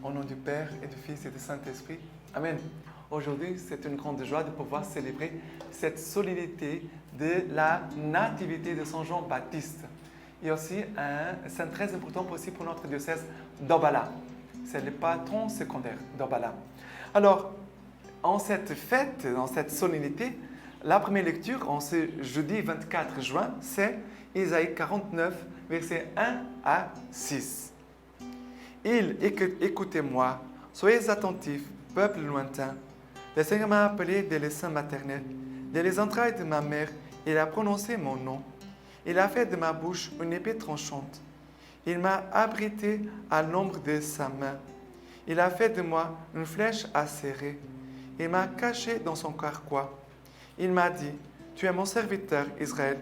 Au nom du Père et du Fils et du Saint-Esprit. Amen. Aujourd'hui, c'est une grande joie de pouvoir célébrer cette solennité de la nativité de Saint Jean-Baptiste. Et aussi un saint très important aussi pour notre diocèse d'Obala. C'est le patron secondaire d'Obala. Alors, en cette fête, dans cette solennité, la première lecture, en ce jeudi 24 juin, c'est Isaïe 49, versets 1 à 6. Écoutez-moi, soyez attentifs, peuple lointain. Le Seigneur m'a appelé dès le sein maternel. Dès les entrailles de ma mère, il a prononcé mon nom. Il a fait de ma bouche une épée tranchante. Il m'a abrité à l'ombre de sa main. Il a fait de moi une flèche acérée. Il m'a caché dans son carquois. Il m'a dit, tu es mon serviteur, Israël,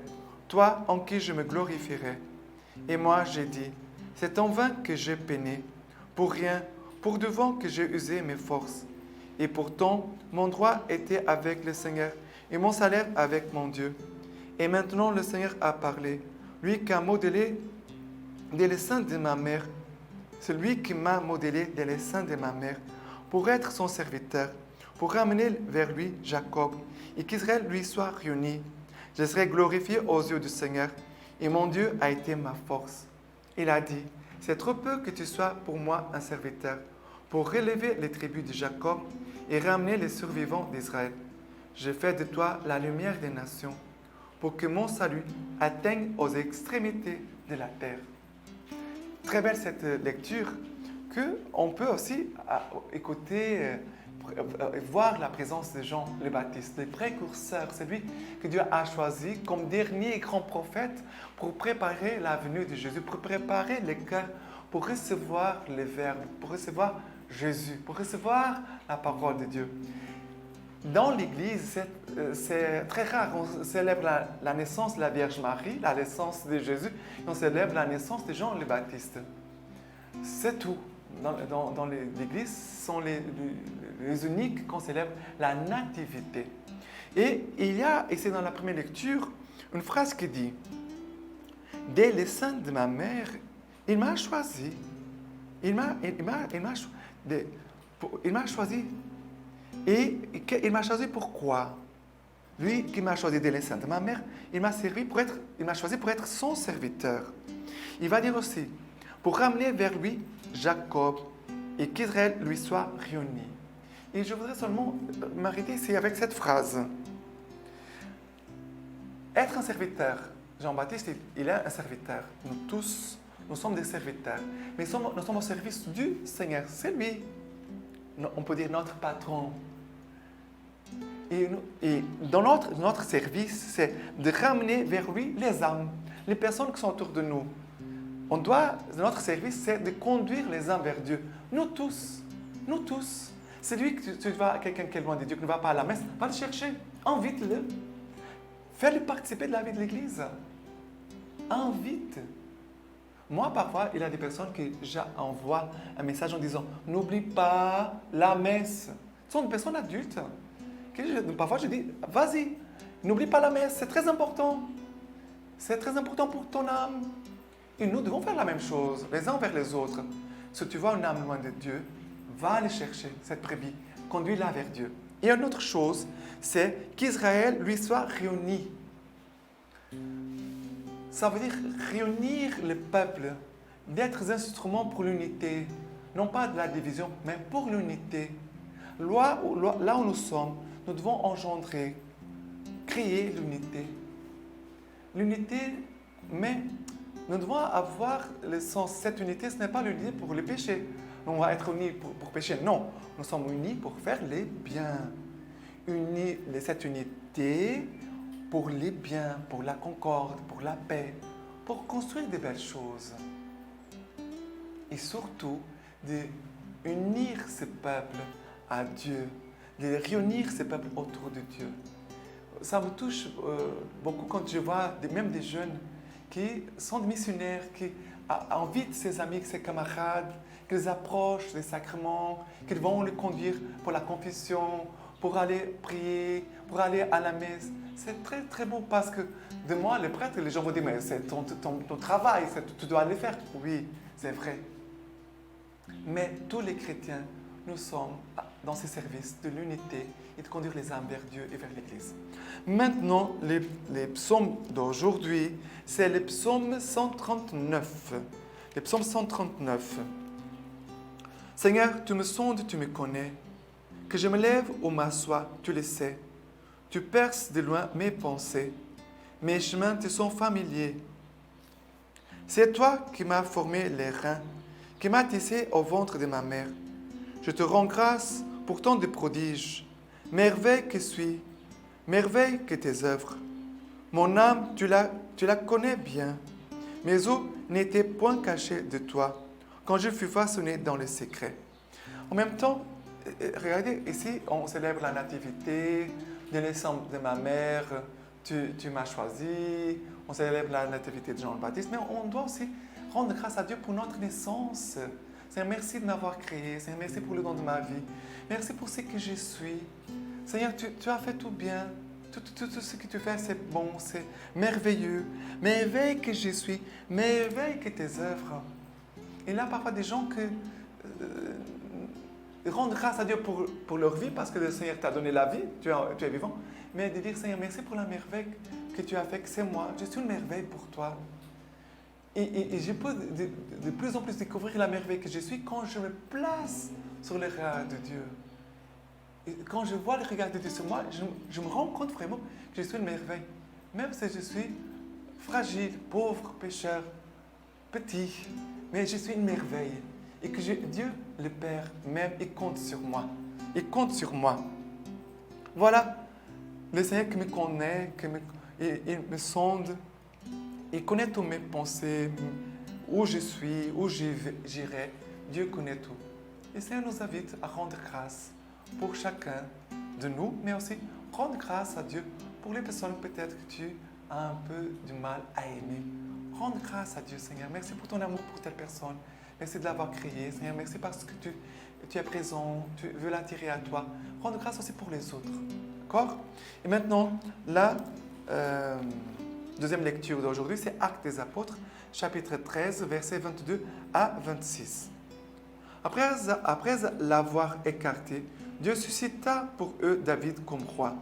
toi en qui je me glorifierai. Et moi, j'ai dit, c'est en vain que j'ai peiné, pour rien, pour devant que j'ai usé mes forces. Et pourtant, mon droit était avec le Seigneur, et mon salaire avec mon Dieu. Et maintenant, le Seigneur a parlé, lui qui a modelé dès le sein de ma mère, celui qui m'a modélé dès le sein de ma mère, pour être son serviteur, pour ramener vers lui Jacob, et qu'Israël lui soit réuni. Je serai glorifié aux yeux du Seigneur, et mon Dieu a été ma force. Il a dit, c'est trop peu que tu sois pour moi un serviteur, pour relever les tribus de Jacob et ramener les survivants d'Israël. Je fais de toi la lumière des nations, pour que mon salut atteigne aux extrémités de la terre. Très belle cette lecture, qu'on peut aussi écouter, voir la présence de Jean le Baptiste, le précurseur, celui que Dieu a choisi comme dernier grand prophète pour préparer la venue de Jésus, pour préparer les cœurs, pour recevoir le Verbe, pour recevoir Jésus, pour recevoir la parole de Dieu. Dans l'Église, c'est très rare, on célèbre la naissance de la Vierge Marie, la naissance de Jésus, et on célèbre la naissance de Jean le Baptiste. C'est tout. Dans l'Église, sont les uniques qu'on célèbre la nativité. Et il y a, et c'est dans la première lecture, une phrase qui dit « Dès le sein de ma mère, il m'a choisi. Il m'a choisi. Et il m'a choisi pourquoi? Lui qui m'a choisi dès le sein de ma mère, il m'a choisi pour être son serviteur. Il va dire aussi, pour ramener vers lui Jacob et qu'Israël lui soit réuni. Et je voudrais seulement m'arrêter ici avec cette phrase. Être un serviteur, Jean-Baptiste, il est un serviteur. Nous tous, nous sommes des serviteurs. Mais nous sommes au service du Seigneur. C'est lui, on peut dire notre patron. Et dans notre service, c'est de ramener vers lui les âmes, les personnes qui sont autour de nous. Notre service, c'est de conduire les uns vers Dieu. Nous tous. C'est lui que tu vas, quelqu'un qui est loin de Dieu, qui ne va pas à la messe, va le chercher, invite-le. Fais-le participer de la vie de l'Église. Invite. Moi, parfois, il y a des personnes qui j'envoie un message en disant « N'oublie pas la messe ». Ce sont des personnes adultes. Parfois, je dis « Vas-y, n'oublie pas la messe, c'est très important. C'est très important pour ton âme. » Et nous devons faire la même chose, les uns envers les autres. Si tu vois une âme loin de Dieu, va aller chercher cette brebis, conduis-la vers Dieu. Et une autre chose, c'est qu'Israël lui soit réuni. Ça veut dire réunir le peuple, d'être des instruments pour l'unité, non pas de la division, mais pour l'unité. Là où nous sommes, nous devons engendrer, créer l'unité. L'unité, mais nous devons avoir le sens. Cette unité, ce n'est pas l'unité pour le péché. On va être unis pour pécher. Non, nous sommes unis pour faire les biens. Cette unité pour les biens, pour la concorde, pour la paix, pour construire de belles choses. Et surtout, d'unir ce peuple à Dieu, de réunir ce peuple autour de Dieu. Ça me touche beaucoup quand je vois même des jeunes qui sont des missionnaires, qui invitent ses amis, ses camarades, qu'ils approchent des sacrements, qu'ils vont les conduire pour la confession, pour aller prier, pour aller à la messe. C'est très très beau parce que de moi, le prêtre, les gens vont dire, mais c'est ton travail, tu dois le faire. Oui, c'est vrai. Mais tous les chrétiens, nous sommes dans ce service de l'unité et de conduire les âmes vers Dieu et vers l'Église. Maintenant, les psaumes d'aujourd'hui, c'est le psaume 139. Le psaume 139. Seigneur, tu me sondes, tu me connais. Que je me lève ou m'assois, tu le sais. Tu perces de loin mes pensées. Mes chemins te sont familiers. C'est toi qui m'as formé les reins, qui m'as tissé au ventre de ma mère. Je te rends grâce pour tant de prodiges. Merveille que suis, merveille que tes œuvres. Mon âme, tu la connais bien. Mes os n'étaient point cachés de toi quand je fus façonné dans le secret. En même temps, regardez, ici, on célèbre la nativité, de naissance de ma mère, tu m'as choisi, on célèbre la nativité de Jean le Baptiste, mais on doit aussi rendre grâce à Dieu pour notre naissance. Seigneur, merci de m'avoir créé. Seigneur, merci pour le don de ma vie. Merci pour ce que je suis. Seigneur, tu as fait tout bien. Tout ce que tu fais, c'est bon, c'est merveilleux. Merveille que je suis, merveille que tes œuvres. Et là, parfois, des gens qui rendent grâce à Dieu pour leur vie, parce que le Seigneur t'a donné la vie, tu es vivant. Mais de dire, Seigneur, merci pour la merveille que tu as fait, que c'est moi. Je suis une merveille pour toi. Et je peux de plus en plus découvrir la merveille que je suis quand je me place sur le regard de Dieu. Et quand je vois le regard de Dieu sur moi, je me rends compte vraiment que je suis une merveille. Même si je suis fragile, pauvre, pécheur, petit, mais je suis une merveille. Et que Dieu, le Père, m'aime et compte sur moi. Il compte sur moi. Voilà, le Seigneur qui me connaît, il me sonde. Il connaît toutes mes pensées, où je suis, où j'irai. Dieu connaît tout. Et le Seigneur nous invite à rendre grâce pour chacun de nous, mais aussi rendre grâce à Dieu pour les personnes peut-être que tu as un peu du mal à aimer. Rendre grâce à Dieu, Seigneur. Merci pour ton amour pour telle personne. Merci de l'avoir créé, Seigneur. Merci parce que tu es présent, tu veux l'attirer à toi. Rendre grâce aussi pour les autres. D'accord? Et maintenant, la deuxième lecture d'aujourd'hui, c'est Actes des Apôtres, chapitre 13, versets 22 à 26. Après l'avoir écarté, Dieu suscita pour eux David comme roi.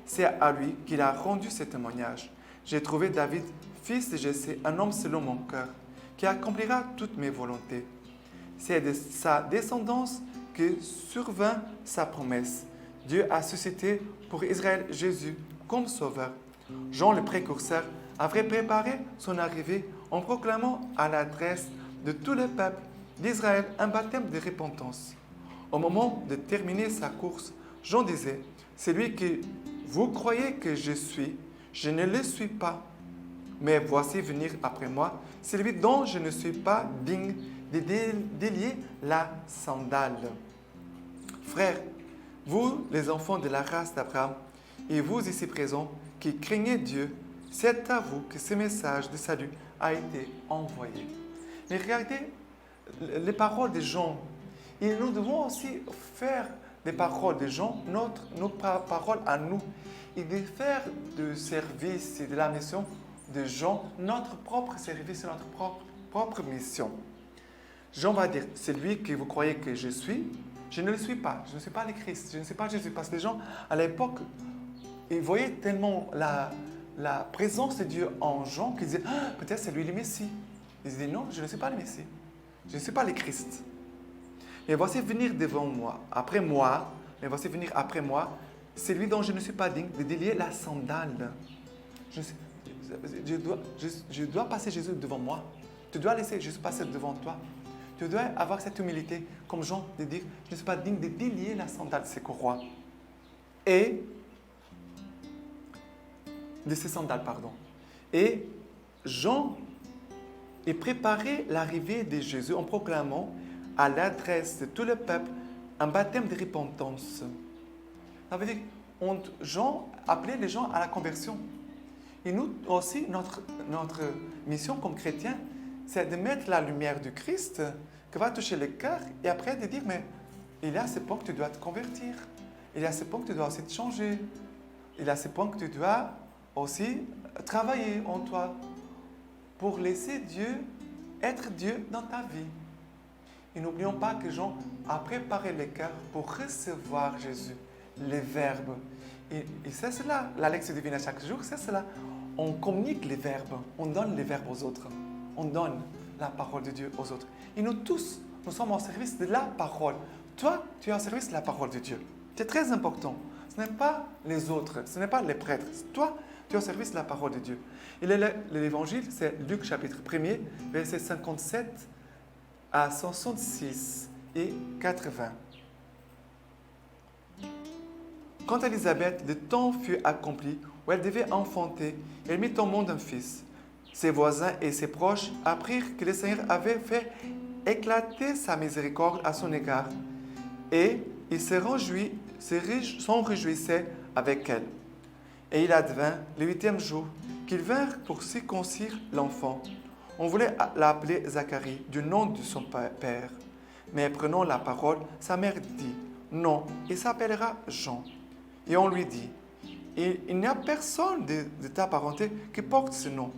C'est à lui qu'il a rendu ce témoignage. J'ai trouvé David, fils de Jessé, un homme selon mon cœur, qui accomplira toutes mes volontés. C'est de sa descendance que survint sa promesse. Dieu a suscité pour Israël Jésus comme sauveur. Jean le précurseur avait préparé son arrivée en proclamant à l'adresse de tout le peuple d'Israël un baptême de repentance. Au moment de terminer sa course, Jean disait, « Celui que vous croyez que je suis, je ne le suis pas. Mais voici venir après moi, celui dont je ne suis pas digne de délier la sandale. » Frères, vous, les enfants de la race d'Abraham, et vous ici présents, qui craignez Dieu, c'est à vous que ce message de salut a été envoyé. Mais regardez les paroles des gens. Et nous devons aussi faire des paroles des gens, nos paroles à nous, et de faire du service et de la mission des gens notre propre service et notre propre mission. Jean va dire, celui que vous croyez que je suis, je ne le suis pas. Je ne suis pas le Christ, je ne suis pas Jésus. Parce que les gens, à l'époque, ils voyaient tellement la présence de Dieu en Jean qu'ils disaient, ah, peut-être c'est lui le Messie. Ils disaient, non, je ne suis pas le Messie. Je ne suis pas le Christ. Mais voici venir devant moi, après moi, celui dont je ne suis pas digne de délier la sandale. Je dois passer Jésus devant moi. Tu dois laisser Jésus passer devant toi. Tu dois avoir cette humilité, comme Jean, de dire, je ne suis pas digne de délier la sandale de ses courroies. Et de ses sandales, pardon. Et Jean est préparé l'arrivée de Jésus en proclamant à l'adresse de tout le peuple un baptême de repentance. Ça veut dire, Jean appelait les gens à la conversion. Et nous aussi, notre mission comme chrétiens, c'est de mettre la lumière du Christ qui va toucher le cœur et après de dire, mais il y a ce point que tu dois te convertir. Il y a ce point que tu dois aussi te changer. Il y a ce point que tu dois aussi travailler en toi pour laisser Dieu être Dieu dans ta vie. Et n'oublions pas que Jean a préparé les cœurs pour recevoir Jésus, les verbes. Et c'est cela, la lecture divine à chaque jour, c'est cela. On communique les verbes, on donne les verbes aux autres. On donne la parole de Dieu aux autres. Et nous tous, nous sommes au service de la parole. Toi, tu es au service de la parole de Dieu. C'est très important. Ce n'est pas les autres, ce n'est pas les prêtres. Toi, tu es au service de la parole de Dieu. Et l'évangile, c'est Luc chapitre 1er, versets 57 à 66 et 80. Quand Élisabeth, le temps fut accompli où elle devait enfanter, elle mit au monde un fils. Ses voisins et ses proches apprirent que le Seigneur avait fait éclater sa miséricorde à son égard, et ils s'en réjouissaient avec elle. Et il advint le 8e jour qu'ils vinrent pour circoncire l'enfant. On voulait l'appeler Zacharie, du nom de son père. Mais prenant la parole, sa mère dit, « Non, il s'appellera Jean. » Et on lui dit, « Il n'y a personne de ta parenté qui porte ce nom. »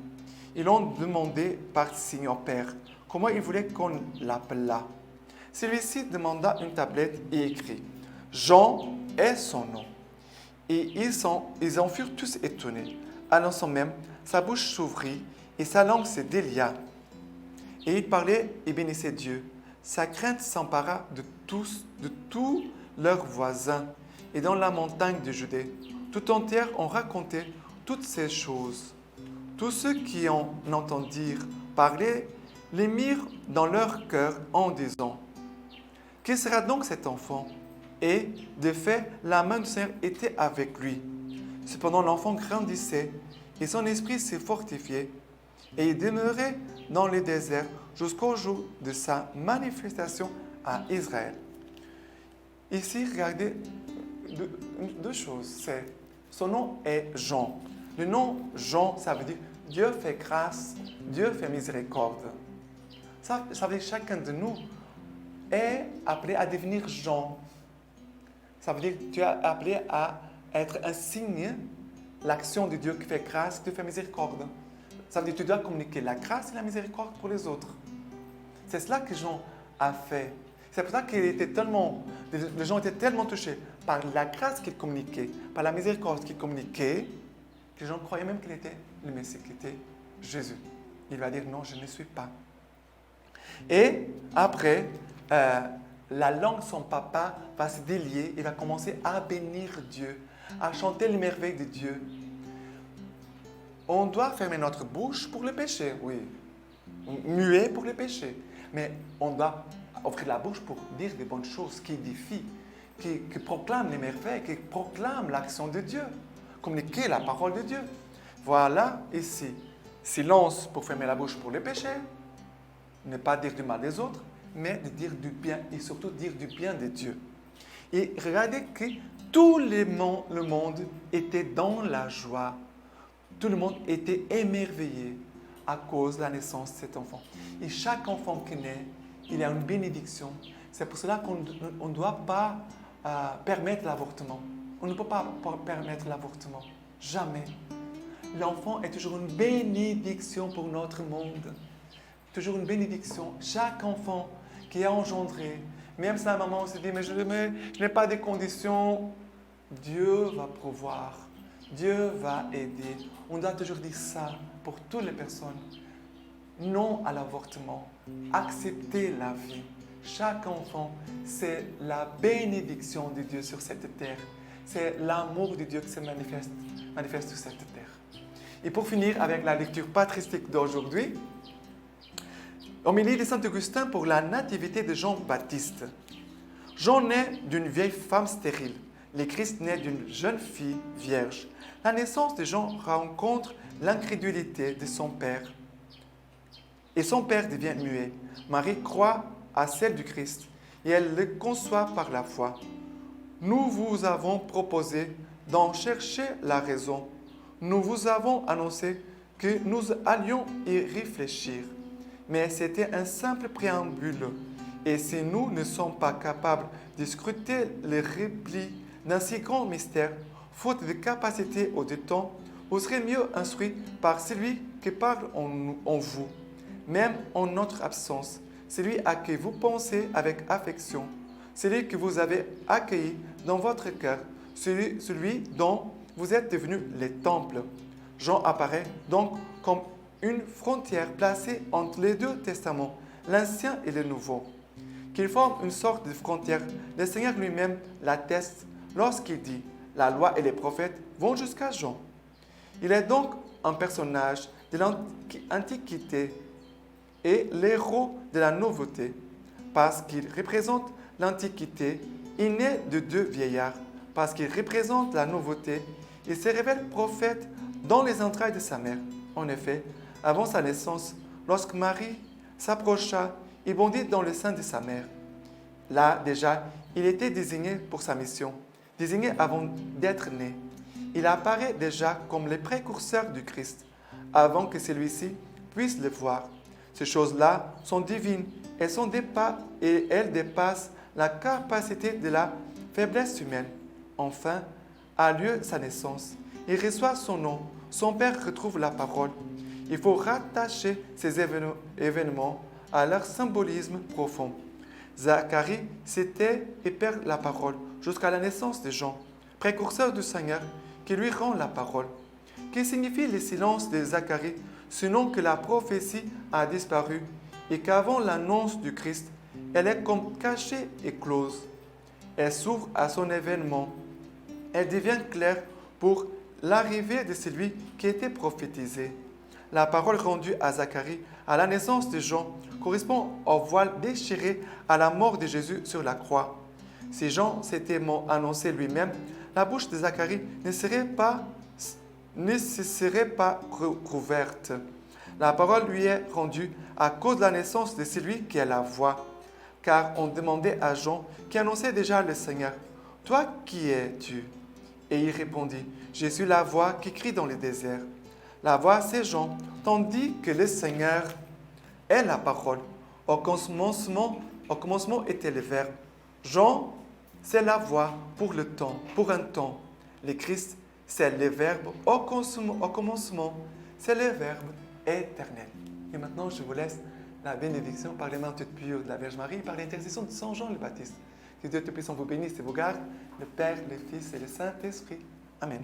Ils l'ont demandé par signe au père, comment il voulait qu'on l'appelât. Celui-ci demanda une tablette et écrit, « Jean est son nom. » Et ils en furent tous étonnés. À l'instant même, sa bouche s'ouvrit et sa langue se délia. Et il parlait et bénissait Dieu. Sa crainte s'empara de tous leurs voisins. Et dans la montagne de Judée, tout entière, on racontait toutes ces choses. Tous ceux qui en entendirent parler les mirent dans leur cœur en disant, « Qui sera donc cet enfant ?» Et, de fait, la main du Seigneur était avec lui. Cependant, l'enfant grandissait et son esprit s'est fortifié. Et il demeurait dans le désert jusqu'au jour de sa manifestation à Israël. Ici, regardez deux choses. Son nom est Jean. Le nom Jean, ça veut dire Dieu fait grâce, Dieu fait miséricorde. Ça veut dire que chacun de nous est appelé à devenir Jean. Ça veut dire que tu es appelé à être un signe, l'action de Dieu qui fait grâce, qui fait miséricorde. Ça veut dire que tu dois communiquer la grâce et la miséricorde pour les autres. C'est cela que Jean a fait. C'est pour ça que les gens étaient tellement touchés par la grâce qu'il communiquait, par la miséricorde qu'il communiquait, que les gens croyaient même qu'il était le Messie, qu'il était Jésus. Il va dire non, je ne suis pas. Et après, la langue de son papa va se délier, il va commencer à bénir Dieu, à chanter les merveilles de Dieu. On doit fermer notre bouche pour le péché, oui. Muet pour le péché. Mais on doit ouvrir la bouche pour dire des bonnes choses qui édifient, qui proclament les merveilles, qui proclament l'action de Dieu. Communiquer la parole de Dieu. Voilà ici. Silence pour fermer la bouche pour le péché. Ne pas dire du mal des autres, mais de dire du bien et surtout dire du bien de Dieu. Et regardez que tout le monde était dans la joie. Tout le monde était émerveillé à cause de la naissance de cet enfant. Et chaque enfant qui naît, il y a une bénédiction. C'est pour cela qu'on ne doit pas permettre l'avortement. On ne peut pas permettre l'avortement. Jamais. L'enfant est toujours une bénédiction pour notre monde. Toujours une bénédiction. Chaque enfant qui est engendré, même si la maman se dit, mais je n'ai pas de conditions, Dieu va pourvoir. Dieu va aider. On doit toujours dire ça pour toutes les personnes. Non à l'avortement. Accepter la vie. Chaque enfant, c'est la bénédiction de Dieu sur cette terre. C'est l'amour de Dieu qui se manifeste sur cette terre. Et pour finir avec la lecture patristique d'aujourd'hui, homélie de Saint Augustin pour la nativité de Jean-Baptiste. Jean naît d'une vieille femme stérile. Le Christ naît d'une jeune fille vierge. La naissance de Jean rencontre l'incrédulité de son père. Et son père devient muet. Marie croit à celle du Christ et elle le conçoit par la foi. Nous vous avons proposé d'en chercher la raison. Nous vous avons annoncé que nous allions y réfléchir. Mais c'était un simple préambule. Et si nous ne sommes pas capables de scruter les replis d'un si grand mystère, faute de capacité ou de temps, vous serez mieux instruits par celui qui parle en vous, même en notre absence, celui à qui vous pensez avec affection, celui que vous avez accueilli dans votre cœur, celui dont vous êtes devenus les temples. Jean apparaît donc comme une frontière placée entre les deux testaments, l'Ancien et le Nouveau. Qu'il forme une sorte de frontière, le Seigneur lui-même l'atteste lorsqu'il dit « La loi et les prophètes vont jusqu'à Jean ». Il est donc un personnage de l'Antiquité et l'héros de la nouveauté. Parce qu'il représente l'Antiquité, il naît de deux vieillards. Parce qu'il représente la nouveauté, il se révèle prophète dans les entrailles de sa mère. En effet, avant sa naissance, lorsque Marie s'approcha, il bondit dans le sein de sa mère. Là, déjà, il était désigné pour sa mission, désigné avant d'être né. Il apparaît déjà comme le précurseur du Christ, avant que celui-ci puisse le voir. Ces choses-là sont divines et elles dépassent la capacité de la faiblesse humaine. Enfin, a lieu sa naissance. Il reçoit son nom. Son père retrouve la parole. Il faut rattacher ces événements à leur symbolisme profond. Zacharie s'était et perd la parole jusqu'à la naissance de Jean, précurseur du Seigneur, qui lui rend la parole. Que signifie le silence de Zacharie, sinon que la prophétie a disparu et qu'avant l'annonce du Christ, elle est comme cachée et close. Elle s'ouvre à son événement. Elle devient claire pour l'arrivée de celui qui était prophétisé. La parole rendue à Zacharie à la naissance de Jean correspond au voile déchiré à la mort de Jésus sur la croix. Si Jean s'était annoncé lui-même, la bouche de Zacharie ne se serait pas couverte. La parole lui est rendue à cause de la naissance de celui qui est la voix. Car on demandait à Jean, qui annonçait déjà le Seigneur, « Toi, qui es-tu » Et il répondit, « Je suis la voix qui crie dans le désert. » La voix, c'est Jean, tandis que le Seigneur est la parole. Au commencement était le Verbe. Jean, c'est la voix pour un temps. Le Christ, c'est le Verbe au commencement. C'est le Verbe éternel. Et maintenant, je vous laisse la bénédiction par les mains toutes pures de la Vierge Marie, par l'intercession de Saint Jean le Baptiste. Que Dieu Tout-Puissant vous bénisse et vous garde, le Père, le Fils et le Saint-Esprit. Amen.